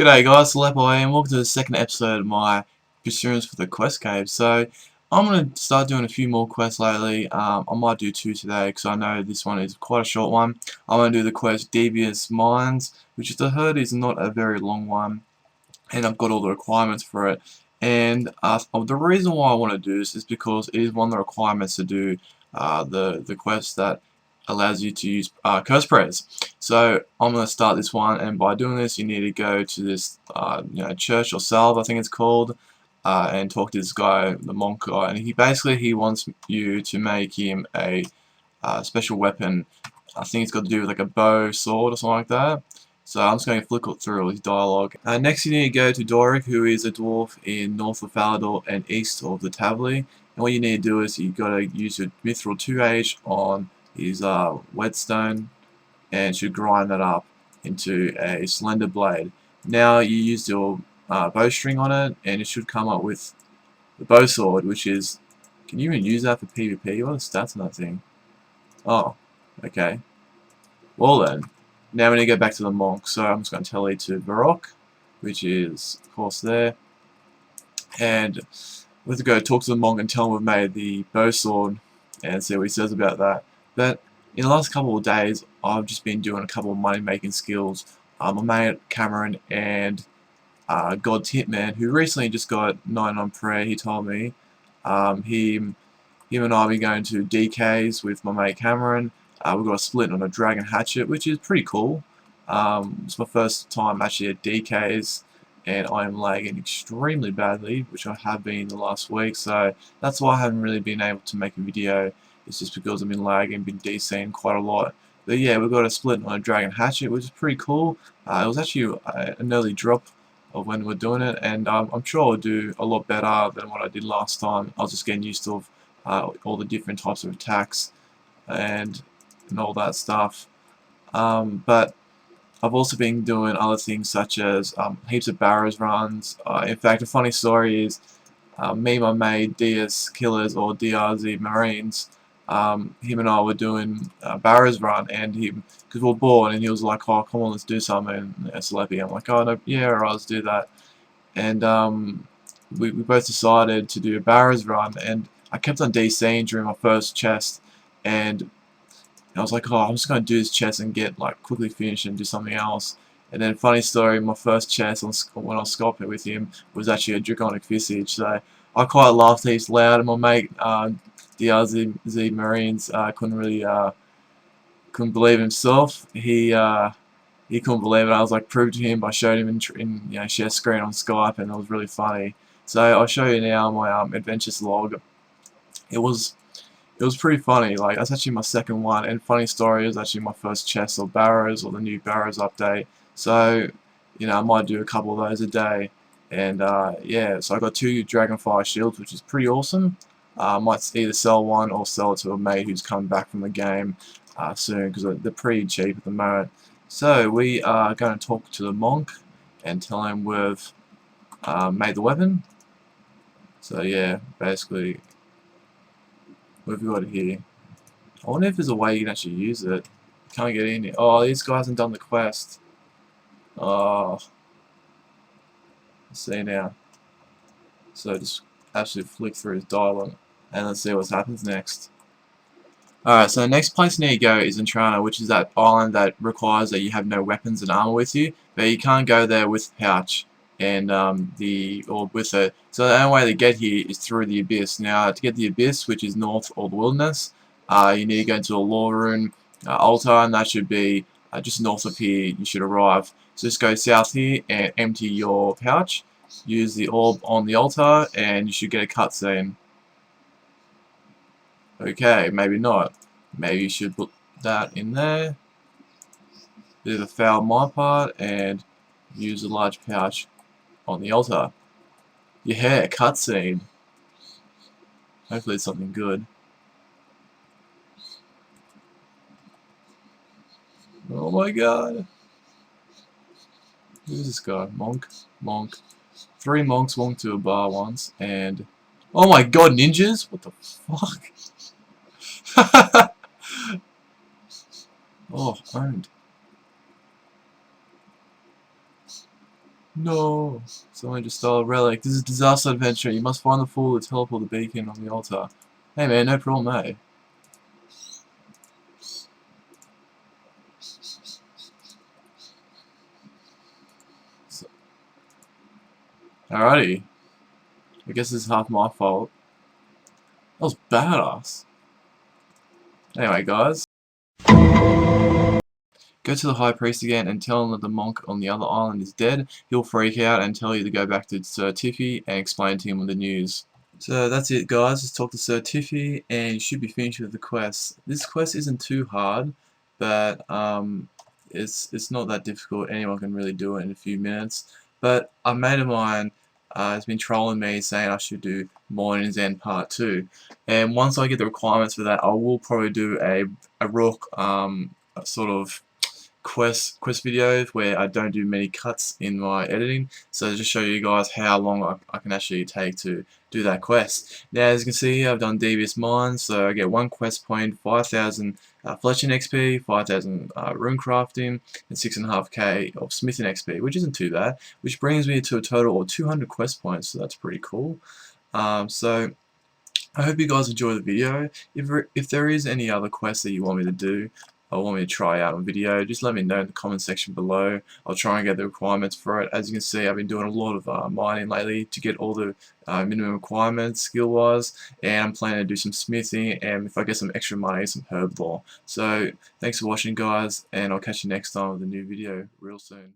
G'day guys, Teleportation and welcome to the second episode of my Pursuance for the quest cave. So I'm going to start doing a few more quests lately. I might do two today because I know this one is quite a short one. I'm going to do the quest Devious Mines, which I heard is not a very long one, and I've got all the requirements for it. And the reason why I want to do this is because it is one of the requirements to do the quest that allows you to use curse prayers. So I'm going to start this one, and by doing this you need to go to this church or salve, I think it's called, and talk to this guy, the monk guy, and he wants you to make him a special weapon. I think it's got to do with like a bow, sword or something like that. So I'm just going to flick through all his dialogue. Next you need to go to Doric, who is a dwarf in north of Falador and east of the Tavli. And what you need to do is you've got to use your Mithril 2H on his whetstone, and should grind that up into a slender blade. Now you use your bowstring on it, and it should come up with the bow sword, which is... Can you even use that for PvP? What are the stats on that thing? Oh, okay. Well then, now we need to go back to the monk, so I'm just going to tell you to Baroque, which is, of course, there. And we have to go talk to the monk and tell him we've made the bow sword and see what he says about that. But in the last couple of days, I've just been doing a couple of money-making skills. My mate Cameron and God's Hitman, who recently just got 9 on prayer, he told me. Him and I will be going to DKs with my mate Cameron. We've got a split on a dragon hatchet, which is pretty cool. It's my first time actually at DKs, and I am lagging extremely badly, which I have been the last week, so that's why I haven't really been able to make a video. It's just because I've been lagging, been DCing quite a lot. But yeah, we've got a split on a dragon hatchet, which is pretty cool. It was actually an early drop of when we're doing it, and I'm sure I'll do a lot better than what I did last time. I was just getting used to all the different types of attacks and all that stuff. But I've also been doing other things such as heaps of barrows runs. In fact, a funny story is me and my mate DS Killers, or DRZ Marines, him and I were doing barrows run, and because we were bored, and he was like, "Oh, come on, let's do something." And Celebi, I'm like, "Oh no, yeah, alright, let's do that." And we both decided to do a barrows run, and I kept on DCing during my first chest, and I was like, "Oh, I'm just going to do this chest and get like quickly finished and do something else." And then, funny story, my first chest when I was sculpting with him was actually a draconic visage. So I quite laughed heaps loud, and my mate DRZ Marines couldn't believe himself. He couldn't believe it. I was like, proved to him. I showed him in share screen on Skype, and it was really funny. So I'll show you now my adventures log. It was pretty funny. Like, that's actually my second one, and funny story, it was actually my first chest of barrows, or the new barrows update. So I might do a couple of those a day. And yeah, so I got 2 Dragonfire shields, which is pretty awesome. I might either sell one or sell it to a mate who's come back from the game soon, because they're pretty cheap at the moment. So we are going to talk to the monk and tell him we've made the weapon. So yeah, basically we've got it here. I wonder if there's a way you can actually use it. Can't get in here. Oh, these guys haven't done the quest. Oh, let's see now. So just absolutely flick through his dialogue, and let's see what happens next. Alright, so the next place you need to go is in Toronto, which is that island that requires that you have no weapons and armor with you, but you can't go there with pouch and or with it. So the only way to get here is through the abyss. Now, to get the abyss, which is north of the wilderness, you need to go into a Rune altar, and that should be just north of here. You should arrive. So just go south here and empty your pouch. Use the orb on the altar, and you should get a cutscene. Okay, maybe not. Maybe you should put that in there. Bit of a foul on my part, and use a large pouch on the altar. Yeah, cutscene. Hopefully it's something good. Oh my god. Who's this guy? Monk. 3 monks walked to a bar once, and... Oh my god, ninjas? What the fuck? Oh, owned. No! Someone just stole a relic. This is a disaster adventure. You must find the fool to teleport the beacon on the altar. Hey man, no problem, eh? So, alrighty. I guess this is half my fault. That was badass. Anyway, guys. Go to the High Priest again and tell him that the monk on the other island is dead. He'll freak out and tell you to go back to Sir Tiffy and explain to him the news. So that's it, guys. Just talk to Sir Tiffy and you should be finished with the quest. This quest isn't too hard, but it's not that difficult. Anyone can really do it in a few minutes. But a mate of mine has been trolling me saying I should do Morning's End Part 2. And once I get the requirements for that, I will probably do a Rook sort of quest videos where I don't do many cuts in my editing, so just show you guys how long I can actually take to do that quest. Now as you can see here, I've done Devious Mines, so I get 1 quest point, 5,000 Fletching XP, 5,000 Runecrafting, and 6.5k of Smithing XP, which isn't too bad, which brings me to a total of 200 quest points, so that's pretty cool. So I hope you guys enjoy the video. If there is any other quests that you want me to do or want me to try out on video, just let me know in the comment section below. I'll try and get the requirements for it. As you can see, I've been doing a lot of mining lately to get all the minimum requirements skill-wise, and I'm planning to do some smithing, and if I get some extra money, some herb lore. So thanks for watching, guys, and I'll catch you next time with a new video real soon.